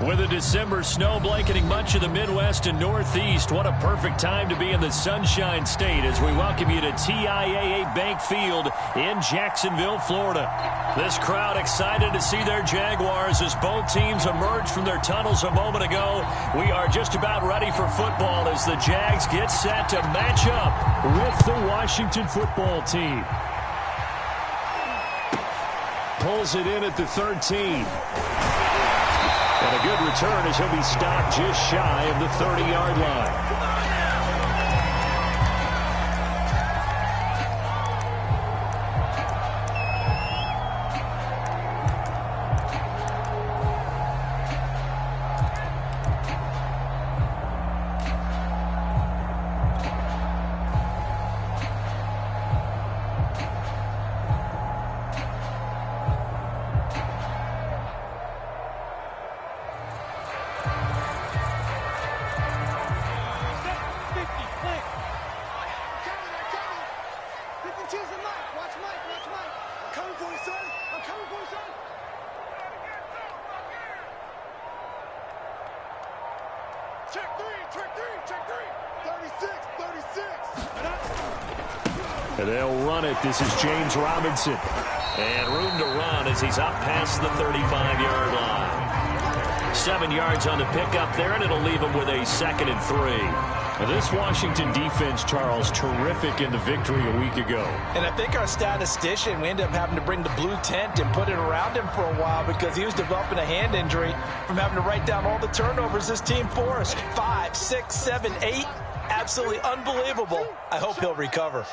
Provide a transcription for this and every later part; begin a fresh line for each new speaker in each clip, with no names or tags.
With a December snow blanketing much of the Midwest and Northeast, what a perfect time to be in the Sunshine State as we welcome you to TIAA Bank Field in Jacksonville, Florida. This crowd excited to see their Jaguars as both teams emerge from their tunnels a moment ago. We are just about ready for football as the Jags get set to match up with the Washington football team. Pulls it in at the 13. And a good return as he'll be stopped just shy of the 30-yard line. And they'll run it. This is James Robinson. And room to run as he's up past the 35-yard line. 7 yards on the pickup there, and it'll leave him with a 2nd and 3. Now this Washington defense, Charles, terrific in the victory a week ago. And I think our statistician, we ended up having to bring the blue tent and put it around him for a while because he was developing a hand injury from having to write down all the turnovers this team forced. 5, 6, 7, 8. Absolutely unbelievable. I hope he'll recover.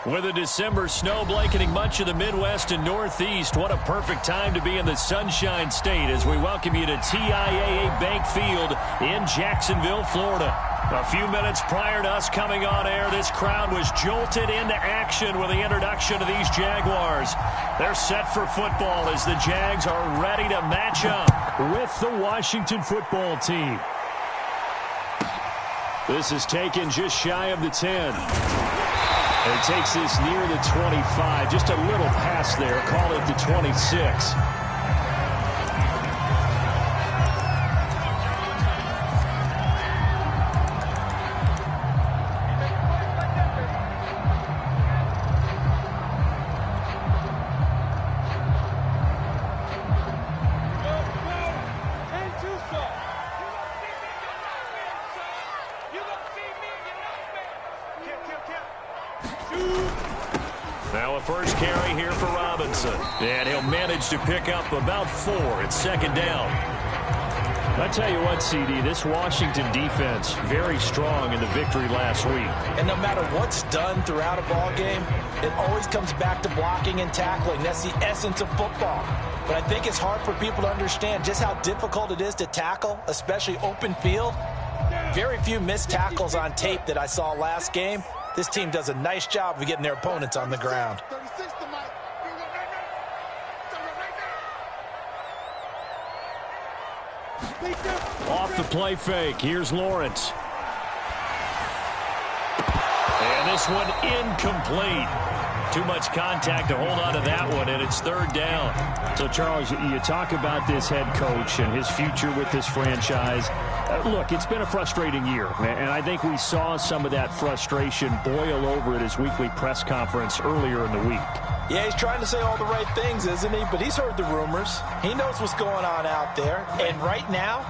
With a December snow blanketing much of the Midwest and Northeast, what a perfect time to be in the Sunshine State as we welcome you to TIAA Bank Field in Jacksonville, Florida. A few minutes prior to us coming on air, this crowd was jolted into action with the introduction of these Jaguars. They're set for football as the Jags are ready to match up with the Washington football team. This is taken just shy of the 10. And it takes this near the 25. Just a little pass there. Call it the 26. first carry here for Robinson. And he'll manage to pick up about 4. It's second down.
I tell you what, CD, this Washington defense, very strong in the victory last week.
And no matter what's done throughout a ball game, it always comes back to blocking and tackling. That's the essence of football. But I think it's hard for people to understand just how difficult it is to tackle, especially open field. Very few missed tackles on tape that I saw last game. This team does a nice job of getting their opponents on the ground.
Off the play fake, here's Lawrence.
And this one incomplete. Too much contact to hold on to that one, and it's third down.
So, Charles, you talk about this head coach and his future with this franchise. Look, it's been a frustrating year, and I think we saw some of that frustration boil over at his weekly press conference earlier in the week.
Yeah, he's trying to say all the right things, isn't he? But he's heard the rumors. He knows what's going on out there. And right now,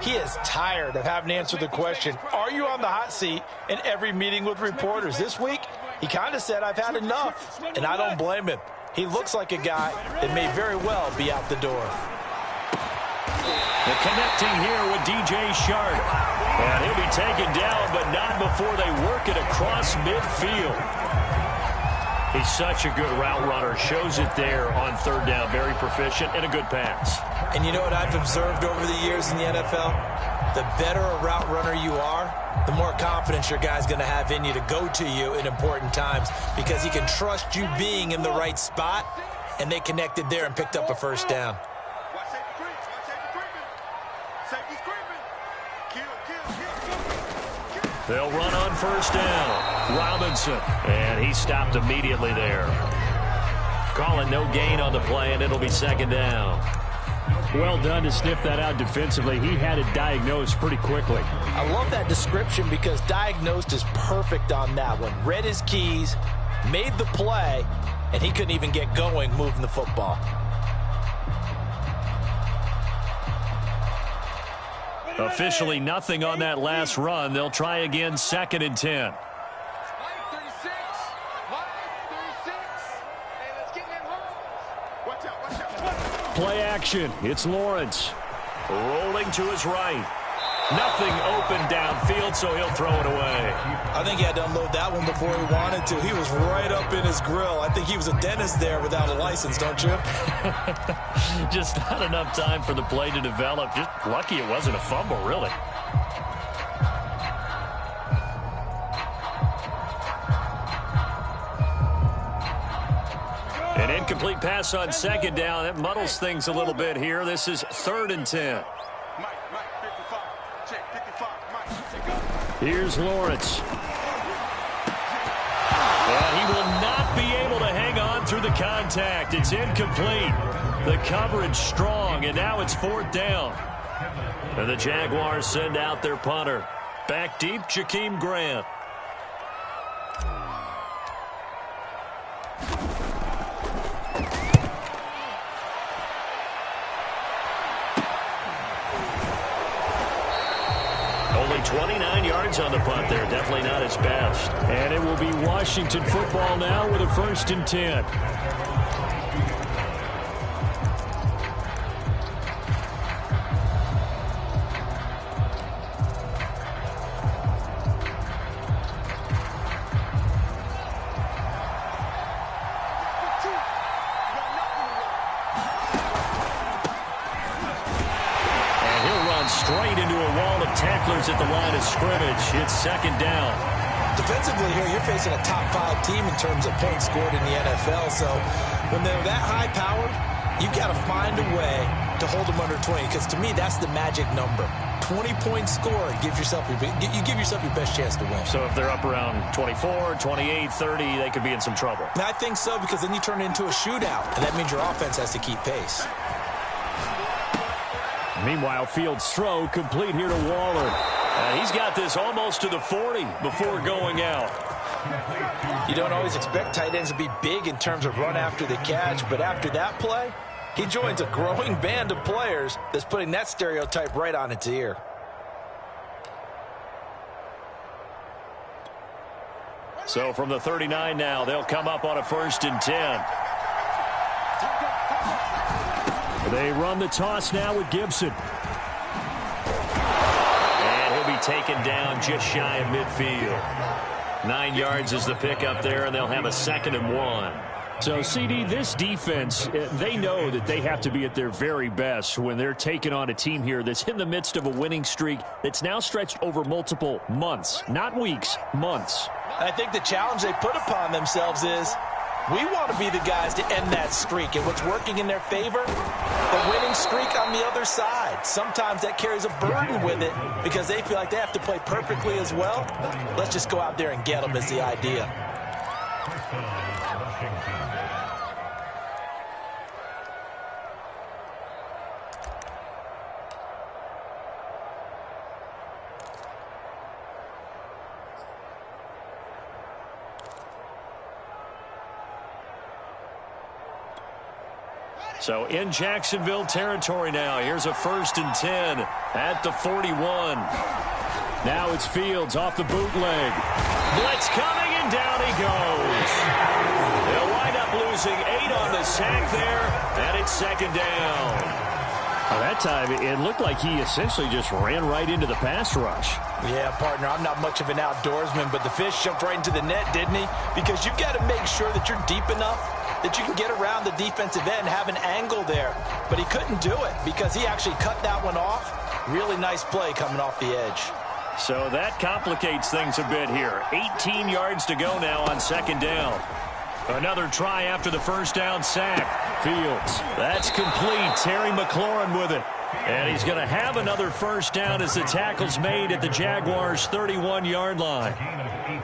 he is tired of having to answer the question, are you on the hot seat in every meeting with reporters? This week, he kind of said, I've had enough. And I don't blame him. He looks like a guy that may very well be out the door.
The connecting here with DJ Shark. And he'll be taken down, but not before they work it across midfield. He's such a good route runner. Shows it there on third down. Very proficient and a good pass.
And you know what I've observed over the years in the NFL? The better a route runner you are, the more confidence your guy's going to have in you to go to you in important times because he can trust you being in the right spot, and they connected there and picked up a first down.
They'll run on first down. Robinson, and he stopped immediately there. Calling no gain on the play, and it'll be second down.
Well done to sniff that out defensively. He had it diagnosed pretty quickly.
I love that description because diagnosed is perfect on that one. Read his keys, made the play, and he couldn't even get going moving the football.
Officially nothing on that last run. They'll try again, second and 10.
Play action. It's Lawrence.
Rolling to his right. Nothing open downfield, so he'll throw it away.
I think he had to unload that one before he wanted to. He was right up in his grill. I think he was a dentist there without a license, don't you?
Just not enough time for the play to develop. Just lucky it wasn't a fumble, really. An incomplete pass on second down. That muddles things a little bit here. This is third and 10.
Here's Lawrence.
And he will not be able to hang on through the contact. It's incomplete. The coverage strong, and now it's fourth down. And the Jaguars send out their punter. Back deep, Jakeem Grant. Only 29 yards on the punt there. Definitely not his best.
And it will be Washington football now with a first and 10.
Straight into a wall of tacklers at the line of scrimmage. It's second down.
Defensively here, you're facing a top 5 team in terms of points scored in the NFL. So when they're that high-powered, you've got to find a way to hold them under 20. Because to me, that's the magic number. 20 points scored, you give yourself your best chance to win.
So if they're up around 24, 28, 30, they could be in some trouble.
I think so, because then you turn it into a shootout, and that means your offense has to keep pace.
Meanwhile, Fields' throw complete here to Waller.
He's got this almost to the 40 before going out.
You don't always expect tight ends to be big in terms of run after the catch, but after that play, he joins a growing band of players that's putting that stereotype right on its ear.
So from the 39 now, they'll come up on a 1st and 10.
They run the toss now with Gibson.
And he'll be taken down just shy of midfield. 9 yards is the pickup there, and they'll have a 2nd and 1.
So, CD, this defense, they know that they have to be at their very best when they're taking on a team here that's in the midst of a winning streak that's now stretched over multiple months, not weeks, months.
I think the challenge they put upon themselves is we want to be the guys to end that streak. And what's working in their favor? The winning streak on the other side. Sometimes that carries a burden with it because they feel like they have to play perfectly as well. Let's just go out there and get them is the idea.
So in Jacksonville territory now. Here's a 1st and 10 at the 41.
Now it's Fields off the bootleg.
Blitz coming, and down he goes. They'll wind up losing 8 on the sack there, and it's 2nd down.
Well, that time, it looked like he essentially just ran right into the pass rush.
Yeah, partner, I'm not much of an outdoorsman, but the fish jumped right into the net, didn't he? Because you've got to make sure that you're deep enough that you can get around the defensive end, have an angle there. But he couldn't do it because he actually cut that one off. Really nice play coming off the edge.
So that complicates things a bit here. 18 yards to go now on 2nd down. Another try after the 1st down sack. Fields. That's complete. Terry McLaurin with it. And he's going to have another 1st down as the tackle's made at the Jaguars' 31-yard line.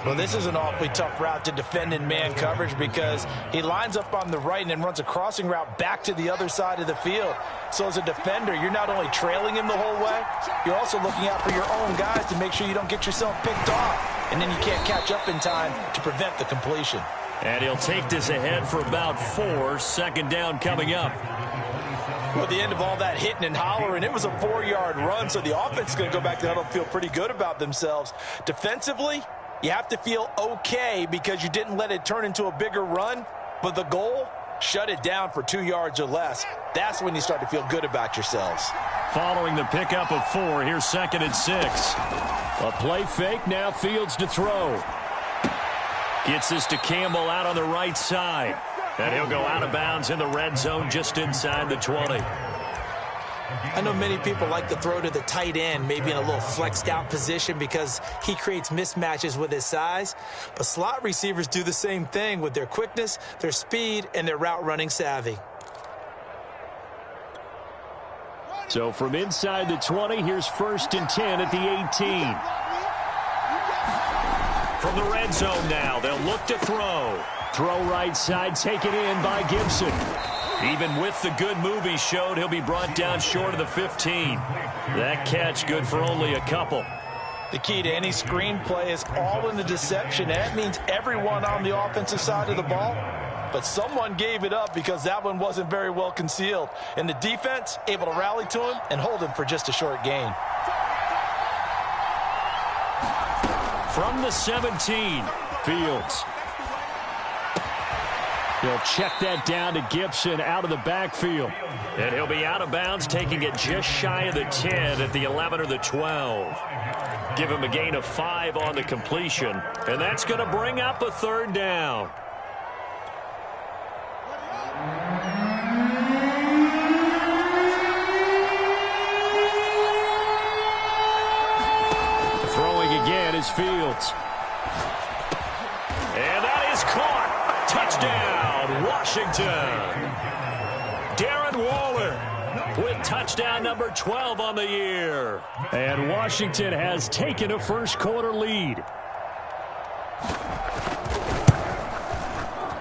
Well, this is an awfully tough route to defend in man coverage because he lines up on the right and then runs a crossing route back to the other side of the field. So as a defender, you're not only trailing him the whole way, you're also looking out for your own guys to make sure you don't get yourself picked off. And then you can't catch up in time to prevent the completion.
And he'll take this ahead for about 4. 2nd down coming up.
Well, at the end of all that hitting and hollering, it was a 4-yard run, so the offense is going to go back to the huddle and feel pretty good about themselves. Defensively, you have to feel okay because you didn't let it turn into a bigger run, but the goal, shut it down for 2 yards or less. That's when you start to feel good about yourselves.
Following the pickup of 4, here's 2nd and 6.
A play fake, now Fields to throw.
Gets this to Campbell out on the right side. And he'll go out of bounds in the red zone just inside the 20.
I know many people like to throw to the tight end, maybe in a little flexed out position because he creates mismatches with his size. But slot receivers do the same thing with their quickness, their speed, and their route running savvy.
So from inside the 20, here's 1st and 10 at the 18.
From the red zone now, they'll look to throw.
Throw right side, taken in by Gibson.
Even with the good move he showed, he'll be brought down short of the 15. That catch good for only a couple.
The key to any screen play is all in the deception. That means everyone on the offensive side of the ball. But someone gave it up because that one wasn't very well concealed. And the defense able to rally to him and hold him for just a short gain.
From the 17,
Fields. He'll check that down to Gibson out of the backfield.
And he'll be out of bounds, taking it just shy of the 10 at the 11 or the 12. Give him a gain of 5 on the completion. And that's going to bring up a 3rd down.
Throwing again is Fields.
And that is caught. Touchdown, Washington. Darren Waller with touchdown number 12 on the year.
And Washington has taken a 1st quarter lead.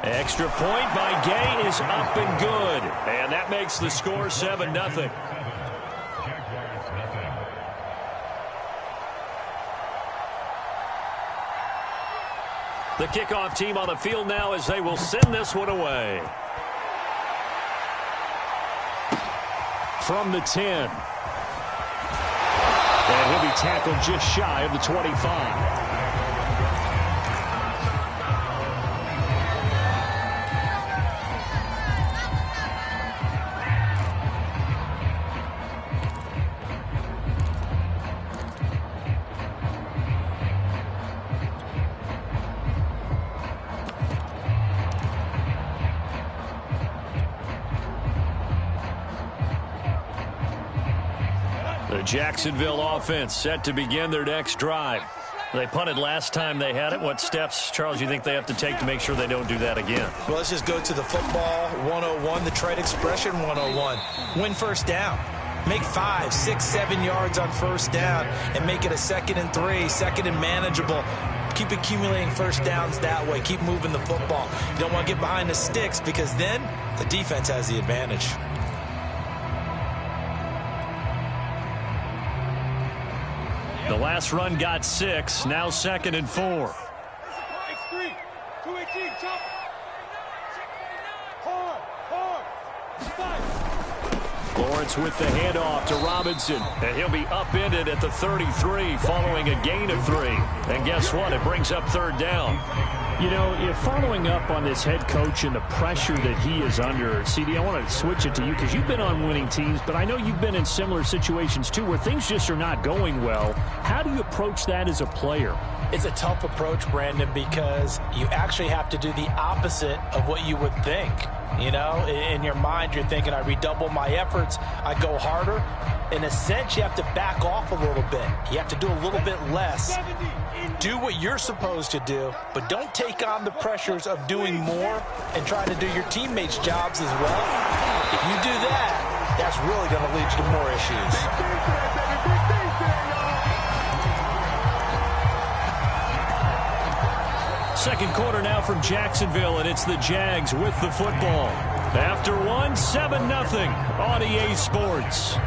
Extra point by Gay is up and good. And that makes the score 7-0. The kickoff team on the field now as they will send this one away.
From the 10. And he'll be tackled just shy of the 25.
The Jacksonville offense set to begin their next drive. They punted last time they had it. What steps, Charles, you think they have to take to make sure they don't do that again?
Well, let's just go to the football 101, the trade expression 101. Win first down. Make 5, 6, 7 yards on first down and make it a 2nd and 3, 2nd and manageable. Keep accumulating first downs that way. Keep moving the football. You don't want to get behind the sticks because then the defense has the advantage.
The last run got 6, now 2nd and 4. Lawrence with the handoff to Robinson, and he'll be upended at the 33 following a gain of 3. And guess what? It brings up 3rd down.
You know, if following up on this head coach and the pressure that he is under, CD, I want to switch it to you because you've been on winning teams, but I know you've been in similar situations too where things just are not going well. How do you approach that as a player?
It's a tough approach, Brandon, because you actually have to do the opposite of what you would think. You know, in your mind, you're thinking, I redouble my efforts, I go harder. In a sense, you have to back off a little bit. You have to do a little bit less. Do what you're supposed to do, but don't take on the pressures of doing more and trying to do your teammates' jobs as well. If you do that, that's really going to lead you to more issues.
Second quarter now from Jacksonville, and it's the Jags with the football. After one, 7-0 on EA Sports.